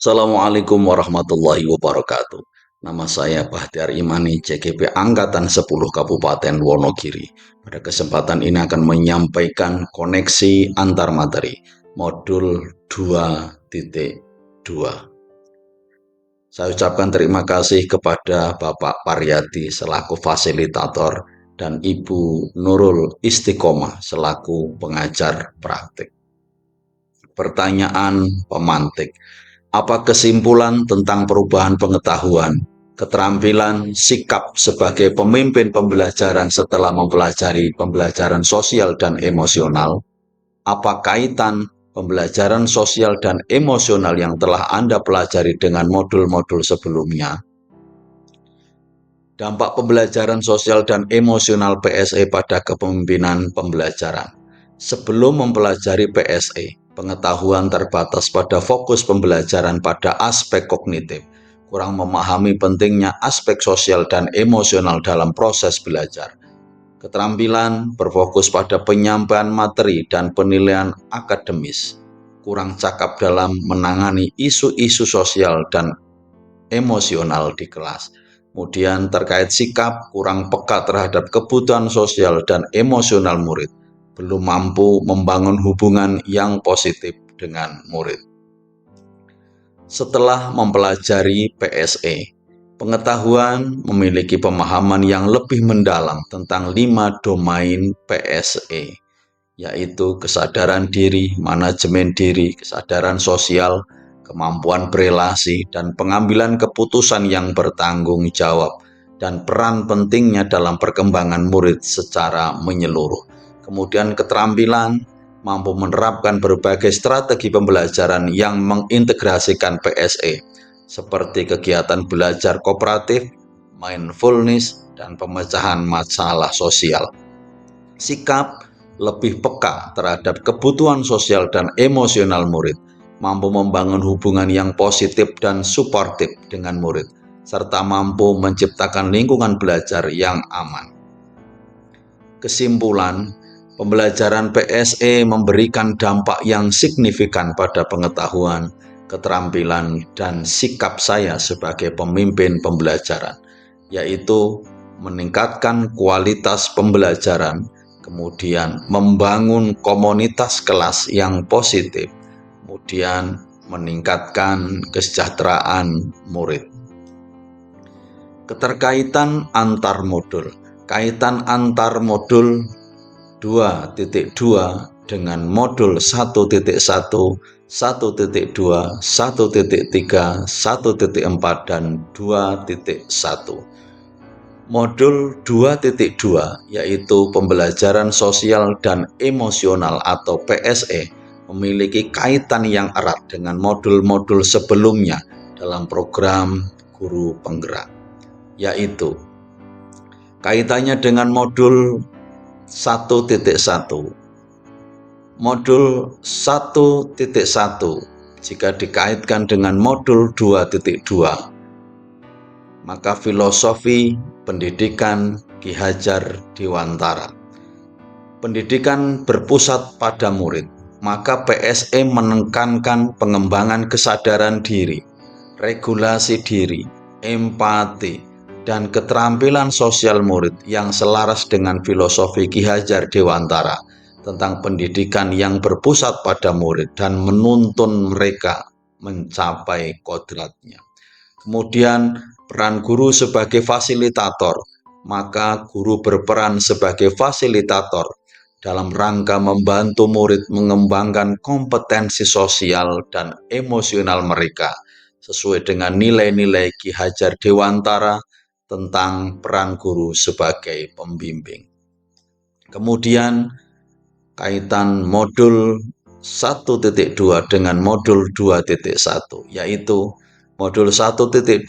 Assalamualaikum warahmatullahi wabarakatuh. Nama saya Bahtiar Imani, CGP Angkatan 10 Kabupaten Wonogiri. Pada kesempatan ini akan menyampaikan koneksi antar materi modul 2.2. Saya ucapkan terima kasih kepada Bapak Paryadi selaku fasilitator dan Ibu Nurul Istiqomah selaku pengajar praktik. Pertanyaan pemantik. Apa kesimpulan tentang perubahan pengetahuan, keterampilan, sikap sebagai pemimpin pembelajaran setelah mempelajari pembelajaran sosial dan emosional? Apa kaitan pembelajaran sosial dan emosional yang telah Anda pelajari dengan modul-modul sebelumnya? Dampak pembelajaran sosial dan emosional PSE pada kepemimpinan pembelajaran. Sebelum mempelajari PSE, pengetahuan terbatas pada fokus pembelajaran pada aspek kognitif, kurang memahami pentingnya aspek sosial dan emosional dalam proses belajar. Keterampilan berfokus pada penyampaian materi dan penilaian akademis, kurang cakap dalam menangani isu-isu sosial dan emosional di kelas. Kemudian terkait sikap, kurang peka terhadap kebutuhan sosial dan emosional murid, belum mampu membangun hubungan yang positif dengan murid. Setelah mempelajari PSE, pengetahuan memiliki pemahaman yang lebih mendalam tentang 5 domain PSE, yaitu kesadaran diri, manajemen diri, kesadaran sosial, kemampuan berelasi, dan pengambilan keputusan yang bertanggung jawab, dan peran pentingnya dalam perkembangan murid secara menyeluruh. Kemudian keterampilan mampu menerapkan berbagai strategi pembelajaran yang mengintegrasikan PSE, seperti kegiatan belajar kooperatif, mindfulness, dan pemecahan masalah sosial. Sikap lebih peka terhadap kebutuhan sosial dan emosional murid, mampu membangun hubungan yang positif dan suportif dengan murid, serta mampu menciptakan lingkungan belajar yang aman. Kesimpulan, pembelajaran PSE memberikan dampak yang signifikan pada pengetahuan, keterampilan, dan sikap saya sebagai pemimpin pembelajaran, yaitu meningkatkan kualitas pembelajaran, kemudian membangun komunitas kelas yang positif, kemudian meningkatkan kesejahteraan murid. Keterkaitan antar modul. Kaitan antar modul 2.2 dengan modul 1.1, 1.2, 1.3, 1.4, dan 2.1. Modul 2.2 yaitu pembelajaran sosial dan emosional atau PSE memiliki kaitan yang erat dengan modul-modul sebelumnya dalam program guru penggerak, yaitu kaitannya dengan modul 1.1. Modul 1.1 jika dikaitkan dengan modul 2.2, maka filosofi pendidikan Ki Hajar Dewantara. Pendidikan berpusat pada murid, maka PSE menekankan pengembangan kesadaran diri, regulasi diri, empati, dan keterampilan sosial murid yang selaras dengan filosofi Ki Hajar Dewantara tentang pendidikan yang berpusat pada murid dan menuntun mereka mencapai kodratnya. Kemudian peran guru sebagai fasilitator, maka guru berperan sebagai fasilitator dalam rangka membantu murid mengembangkan kompetensi sosial dan emosional mereka sesuai dengan nilai-nilai Ki Hajar Dewantara tentang peran guru sebagai pembimbing. Kemudian kaitan modul 1.2 dengan modul 2.1, yaitu modul 1.2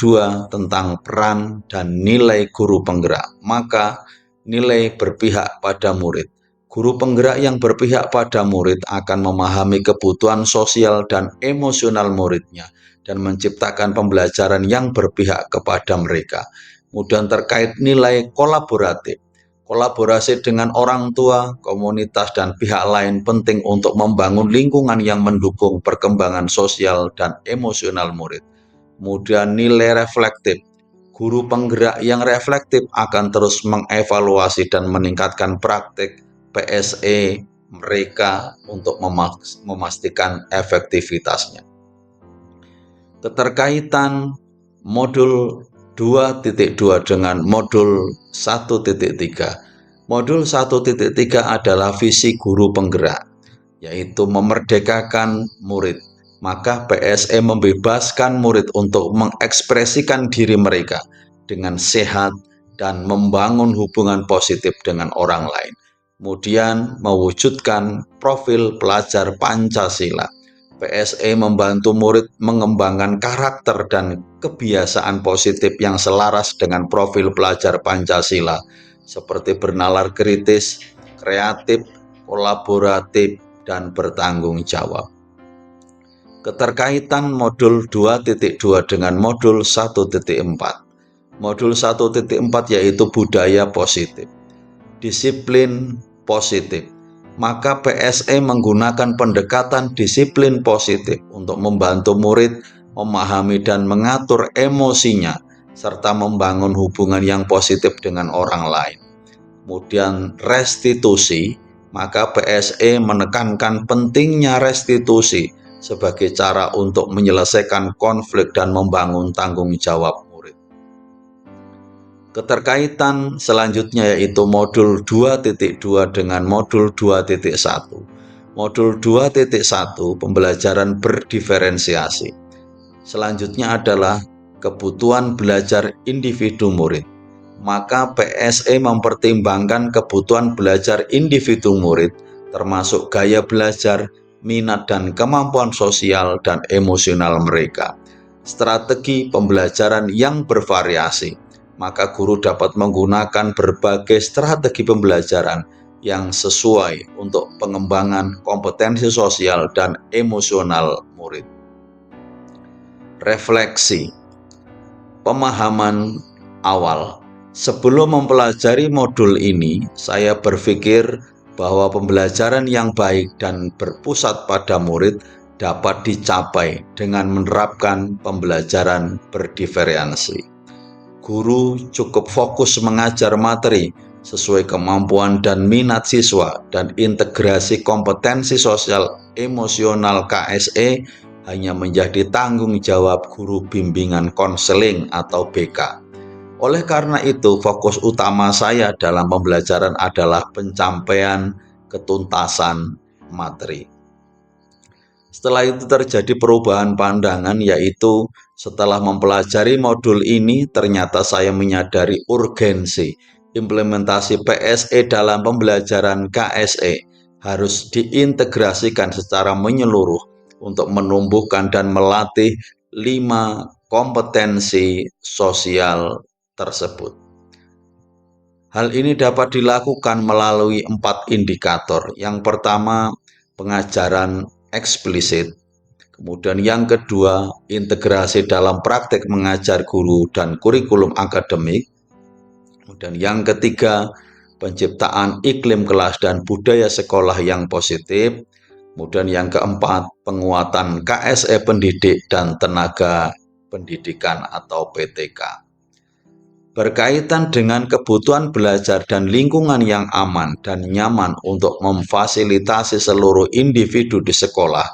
tentang peran dan nilai guru penggerak, maka nilai berpihak pada murid. Guru penggerak yang berpihak pada murid akan memahami kebutuhan sosial dan emosional muridnya dan menciptakan pembelajaran yang berpihak kepada mereka. Kemudian terkait nilai kolaboratif. Kolaborasi dengan orang tua, komunitas, dan pihak lain penting untuk membangun lingkungan yang mendukung perkembangan sosial dan emosional murid. Kemudian nilai reflektif. Guru penggerak yang reflektif akan terus mengevaluasi dan meningkatkan praktik PSE mereka untuk memastikan efektivitasnya. Keterkaitan modul 2.2 dengan modul 1.3. Modul 1.3 adalah visi guru penggerak, yaitu memerdekakan murid. Maka PSE membebaskan murid untuk mengekspresikan diri mereka dengan sehat dan membangun hubungan positif dengan orang lain. Kemudian mewujudkan profil pelajar Pancasila. PSE membantu murid mengembangkan karakter dan kebiasaan positif yang selaras dengan profil pelajar Pancasila, seperti bernalar kritis, kreatif, kolaboratif, dan bertanggung jawab. Keterkaitan modul 2.2 dengan modul 1.4. Modul 1.4 yaitu budaya positif, disiplin positif. Maka PSE menggunakan pendekatan disiplin positif untuk membantu murid memahami dan mengatur emosinya, serta membangun hubungan yang positif dengan orang lain. Kemudian restitusi, maka PSE menekankan pentingnya restitusi sebagai cara untuk menyelesaikan konflik dan membangun tanggung jawab murid. Keterkaitan selanjutnya yaitu modul 2.2 dengan modul 2.1. Modul 2.1 pembelajaran berdiferensiasi. Selanjutnya adalah kebutuhan belajar individu murid. Maka PSE mempertimbangkan kebutuhan belajar individu murid, termasuk gaya belajar, minat dan kemampuan sosial dan emosional mereka. Strategi pembelajaran yang bervariasi. Maka guru dapat menggunakan berbagai strategi pembelajaran yang sesuai untuk pengembangan kompetensi sosial dan emosional murid. Refleksi. Pemahaman awal. Sebelum mempelajari modul ini, saya berpikir bahwa pembelajaran yang baik dan berpusat pada murid dapat dicapai dengan menerapkan pembelajaran berdiferensiasi. Guru cukup fokus mengajar materi sesuai kemampuan dan minat siswa, dan integrasi kompetensi sosial emosional KSE hanya menjadi tanggung jawab guru bimbingan konseling atau BK. Oleh karena itu, fokus utama saya dalam pembelajaran adalah pencapaian ketuntasan materi. Setelah itu terjadi perubahan pandangan, yaitu setelah mempelajari modul ini ternyata saya menyadari urgensi implementasi PSE dalam pembelajaran KSE harus diintegrasikan secara menyeluruh untuk menumbuhkan dan melatih 5 kompetensi sosial tersebut. Hal ini dapat dilakukan melalui 4 indikator. Yang pertama, pengajaran eksplisit. Kemudian yang kedua, integrasi dalam praktek mengajar guru dan kurikulum akademik. Kemudian yang ketiga, penciptaan iklim kelas dan budaya sekolah yang positif. Kemudian yang keempat, penguatan KSE pendidik dan tenaga pendidikan atau PTK. Berkaitan dengan kebutuhan belajar dan lingkungan yang aman dan nyaman untuk memfasilitasi seluruh individu di sekolah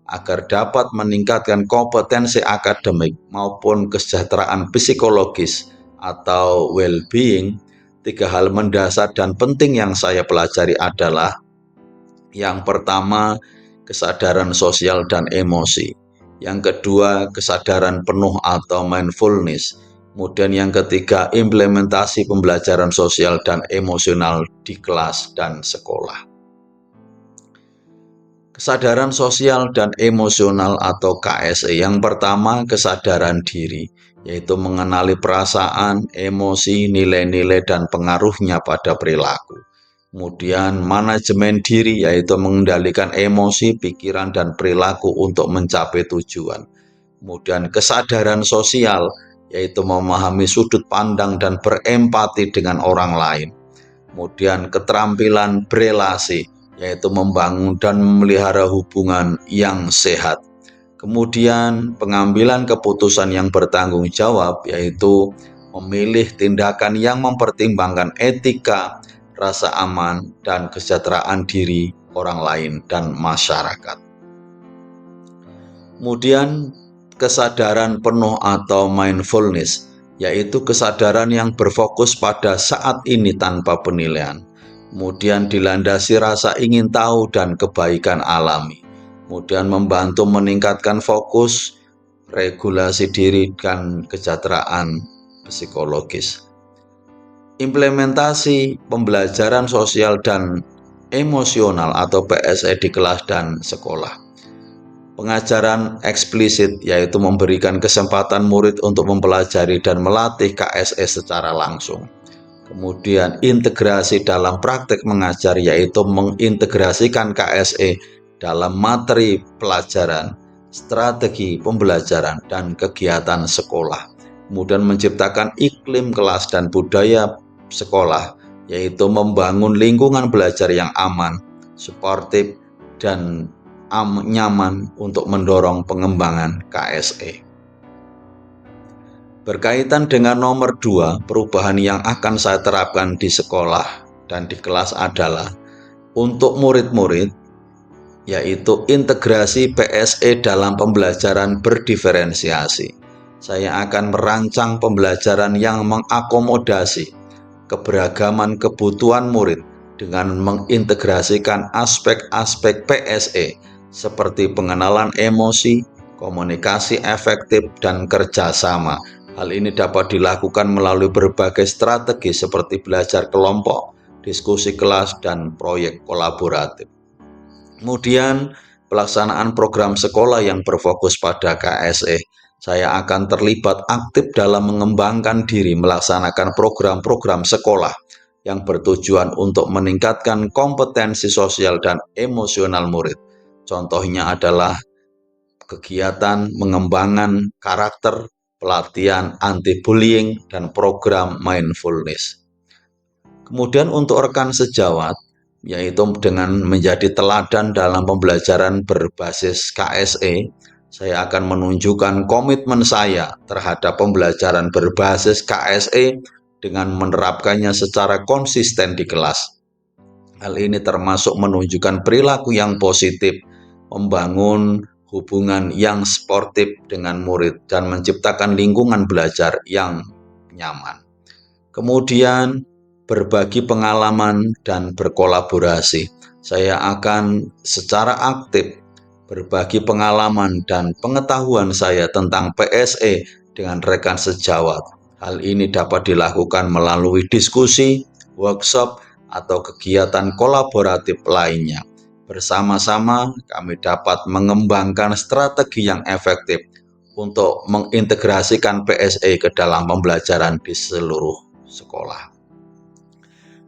agar dapat meningkatkan kompetensi akademik maupun kesejahteraan psikologis atau well-being, 3 hal mendasar dan penting yang saya pelajari adalah: yang pertama, kesadaran sosial dan emosi. Yang kedua, kesadaran penuh atau mindfulness. Kemudian yang ketiga, implementasi pembelajaran sosial dan emosional di kelas dan sekolah. Kesadaran sosial dan emosional atau KSE. Yang pertama, kesadaran diri, yaitu mengenali perasaan, emosi, nilai-nilai, dan pengaruhnya pada perilaku. Kemudian manajemen diri, yaitu mengendalikan emosi, pikiran, dan perilaku untuk mencapai tujuan. Kemudian kesadaran sosial, yaitu memahami sudut pandang dan berempati dengan orang lain. kemudian keterampilan berelasi, yaitu membangun dan memelihara hubungan yang sehat. Kemudian pengambilan keputusan yang bertanggung jawab, yaitu memilih tindakan yang mempertimbangkan etika, rasa aman, dan kesejahteraan diri orang lain dan masyarakat. Kemudian kesadaran penuh atau mindfulness, yaitu kesadaran yang berfokus pada saat ini tanpa penilaian. Kemudian dilandasi rasa ingin tahu dan kebaikan alami. Kemudian membantu meningkatkan fokus, regulasi diri, dan kesejahteraan psikologis. Implementasi pembelajaran sosial dan emosional atau PSE di kelas dan sekolah. Pengajaran eksplisit, yaitu memberikan kesempatan murid untuk mempelajari dan melatih KSE secara langsung. Kemudian integrasi dalam praktek mengajar, yaitu mengintegrasikan KSE dalam materi pelajaran, strategi pembelajaran, dan kegiatan sekolah. Kemudian menciptakan iklim kelas dan budaya sekolah, yaitu membangun lingkungan belajar yang aman, suportif, dan nyaman untuk mendorong pengembangan KSE. Berkaitan dengan nomor 2, perubahan yang akan saya terapkan di sekolah dan di kelas adalah untuk murid-murid, yaitu integrasi PSE dalam pembelajaran berdiferensiasi. Saya akan merancang pembelajaran yang mengakomodasi keberagaman kebutuhan murid dengan mengintegrasikan aspek-aspek PSE seperti pengenalan emosi, komunikasi efektif, dan kerjasama. Hal ini dapat dilakukan melalui berbagai strategi seperti belajar kelompok, diskusi kelas, dan proyek kolaboratif. Kemudian pelaksanaan program sekolah yang berfokus pada KSE. Saya akan terlibat aktif dalam mengembangkan diri melaksanakan program-program sekolah yang bertujuan untuk meningkatkan kompetensi sosial dan emosional murid. Contohnya adalah kegiatan mengembangkan karakter, pelatihan anti-bullying, dan program mindfulness. Kemudian untuk rekan sejawat, yaitu dengan menjadi teladan dalam pembelajaran berbasis KSE, saya akan menunjukkan komitmen saya terhadap pembelajaran berbasis KSE dengan menerapkannya secara konsisten di kelas. Hal ini termasuk menunjukkan perilaku yang positif, membangun hubungan yang sportif dengan murid, dan menciptakan lingkungan belajar yang nyaman. Kemudian berbagi pengalaman dan berkolaborasi. Saya akan secara aktif berbagi pengalaman dan pengetahuan saya tentang PSE dengan rekan sejawat. Hal ini dapat dilakukan melalui diskusi, workshop, atau kegiatan kolaboratif lainnya. Bersama-sama kami dapat mengembangkan strategi yang efektif untuk mengintegrasikan PSE ke dalam pembelajaran di seluruh sekolah.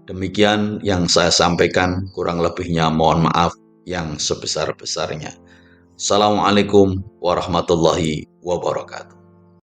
Demikian yang saya sampaikan, kurang lebihnya mohon maaf yang sebesar-besarnya. Assalamualaikum warahmatullahi wabarakatuh.